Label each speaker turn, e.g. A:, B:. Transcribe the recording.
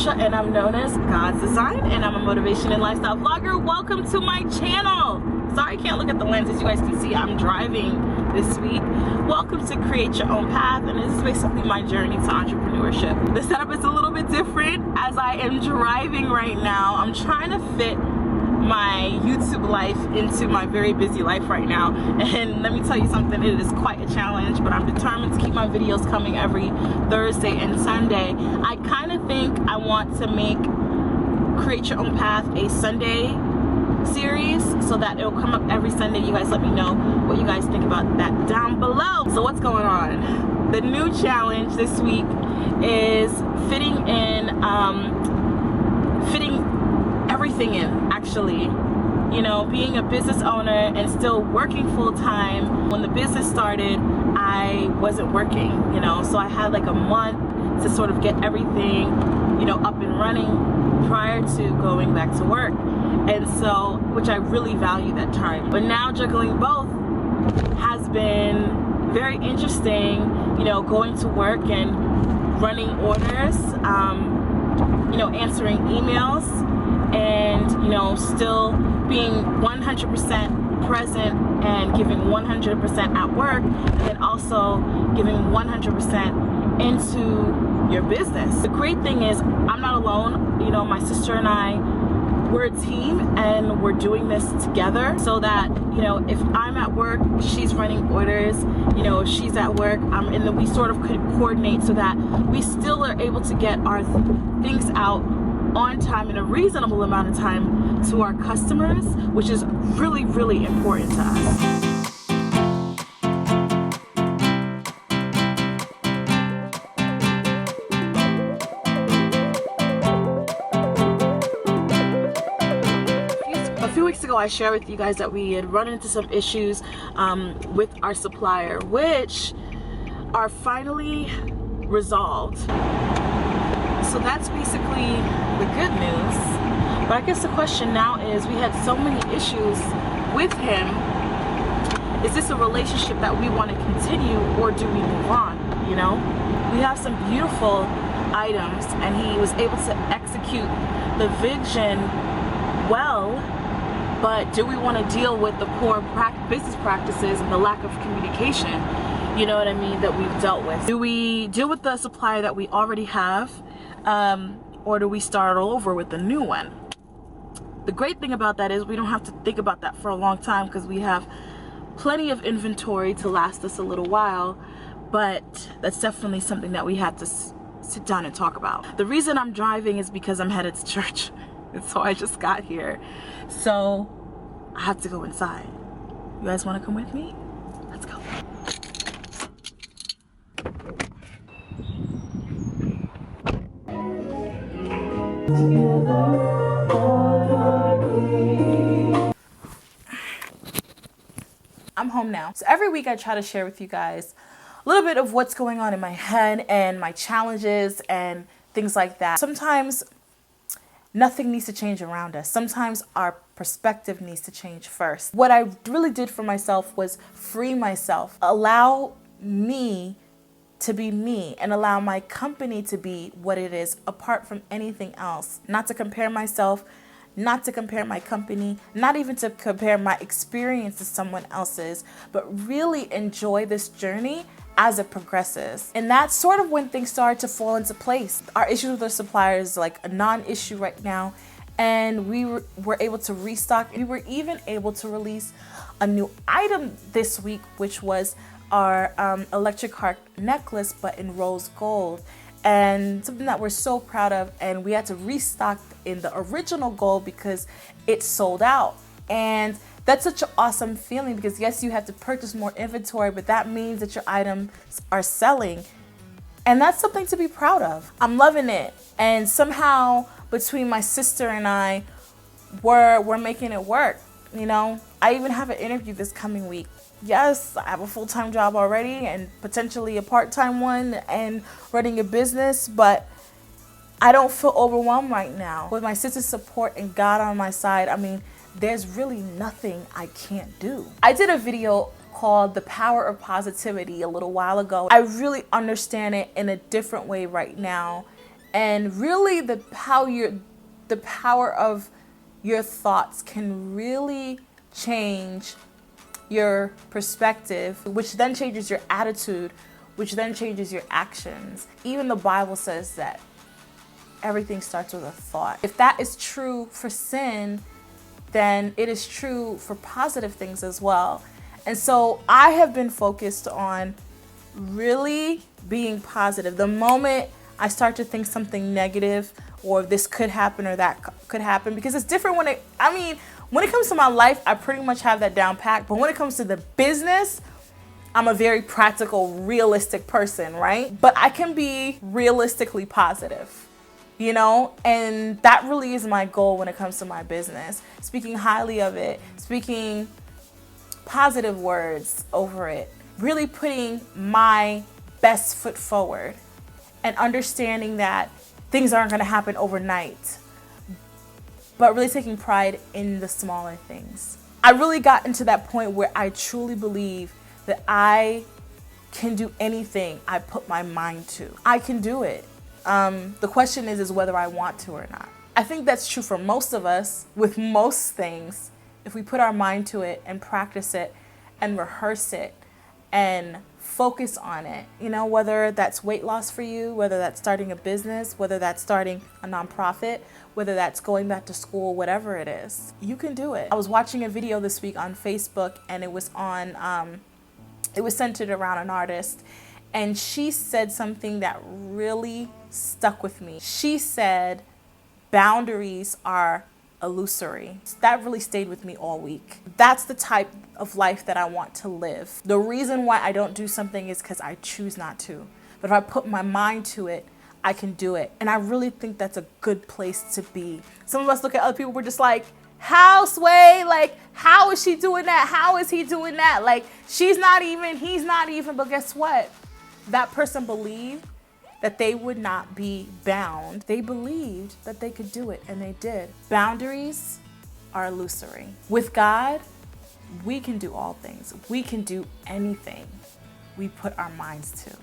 A: Patricia, and I'm known as God's Design, and I'm a motivation and lifestyle vlogger. Welcome to my channel. Sorry I can't look at the lens. As you guys can see, I'm driving this week. Welcome to Create Your Own Path, and this is basically my journey to entrepreneurship. The setup is a little bit different as I am driving right now. I'm trying to fit my YouTube life into my very busy life right now, and let me tell you something, it is quite a challenge, but I'm determined to keep my videos coming every Thursday and Sunday. I kind of think I want to make Create Your Own Path a Sunday series so that it'll come up every Sunday. You guys let me know what you guys think about that down below. So what's going on? The new challenge this week is fitting everything in, actually. You know, being a business owner and still working full-time. When the business started, I wasn't working, you know, so I had like a month to sort of get everything, you know, up and running prior to going back to work. And so, which I really value that time. But now juggling both has been very interesting, you know, going to work and running orders, you know, answering emails, and, you know, still being 100% present and giving 100% at work, and then also giving 100% into your business. The great thing is I'm not alone. You know, my sister and I, we're a team, and we're doing this together so that, you know, if I'm at work, she's running orders, you know, if she's at work, I'm in the, we sort of could coordinate so that we still are able to get our things out on time in a reasonable amount of time to our customers, which is really, really important to us. A few weeks ago, I shared with you guys that we had run into some issues with our supplier, which are finally resolved. So that's basically the good news. But I guess the question now is, we had so many issues with him. Is this a relationship that we want to continue, or do we move on? You know, we have some beautiful items, and he was able to execute the vision well. But do we want to deal with the poor business practices and the lack of communication, you know what I mean, that we've dealt with? Do we deal with the supplier that we already have, or do we start all over with a new one? The great thing about that is we don't have to think about that for a long time, because we have plenty of inventory to last us a little while. But that's definitely something that we have to sit down and talk about. The reason I'm driving is because I'm headed to church. And so I just got here, so I have to go inside. You guys want to come with me? Let's go. I'm home now. So every week I try to share with you guys a little bit of what's going on in my head and my challenges and things like that. Sometimes nothing needs to change around us. Sometimes our perspective needs to change first. What I really did for myself was free myself, allow me to be me, and allow my company to be what it is, apart from anything else. Not to compare myself, not to compare my company, not even to compare my experience to someone else's, but really enjoy this journey as it progresses. And that's sort of when things started to fall into place. Our issues with our suppliers is like a non-issue right now, and we were able to restock. We were even able to release a new item this week, which was our electric heart necklace, but in rose gold, and something that we're so proud of. And we had to restock in the original gold because it sold out. And that's such an awesome feeling, because yes, you have to purchase more inventory, but that means that your items are selling. And that's something to be proud of. I'm loving it. And somehow between my sister and I, we're making it work. You know, I even have an interview this coming week. Yes, I have a full-time job already and potentially a part-time one and running a business, but I don't feel overwhelmed right now. With my sister's support and God on my side, I mean, there's really nothing I can't do. I did a video called The Power of Positivity a little while ago. I really understand it in a different way right now. And really the power of your thoughts can really change your perspective, which then changes your attitude, which then changes your actions. Even the Bible says that everything starts with a thought. If that is true for sin, then it is true for positive things as well. And so I have been focused on really being positive. The moment I start to think something negative, or this could happen or that could happen, because it's different when it comes to my life, I pretty much have that down pat. But when it comes to the business, I'm a very practical, realistic person, right? But I can be realistically positive, and that really is my goal when it comes to my business. Speaking highly of it, speaking positive words over it, really putting my best foot forward and understanding that things aren't going to happen overnight, but really taking pride in the smaller things. I really got into that point where I truly believe that I can do anything I put my mind to. I can do it. The question is whether I want to or not. I think that's true for most of us with most things. If we put our mind to it and practice it and rehearse it and focus on it, whether that's weight loss for you, whether that's starting a business, whether that's starting a nonprofit, whether that's going back to school, whatever it is, you can do it. I was watching a video this week on Facebook, and it was centered around an artist, and she said something that really stuck with me. She said, boundaries are illusory. That really stayed with me all week. That's the type of life that I want to live. The reason why I don't do something is because I choose not to. But if I put my mind to it, I can do it. And I really think that's a good place to be. Some of us look at other people, we're just like, how, Sway? Like, how is she doing that? How is he doing that? Like, she's not even, he's not even. But guess what? That person believed that they would not be bound. They believed that they could do it, and they did. Boundaries are illusory. With God, we can do all things. We can do anything we put our minds to.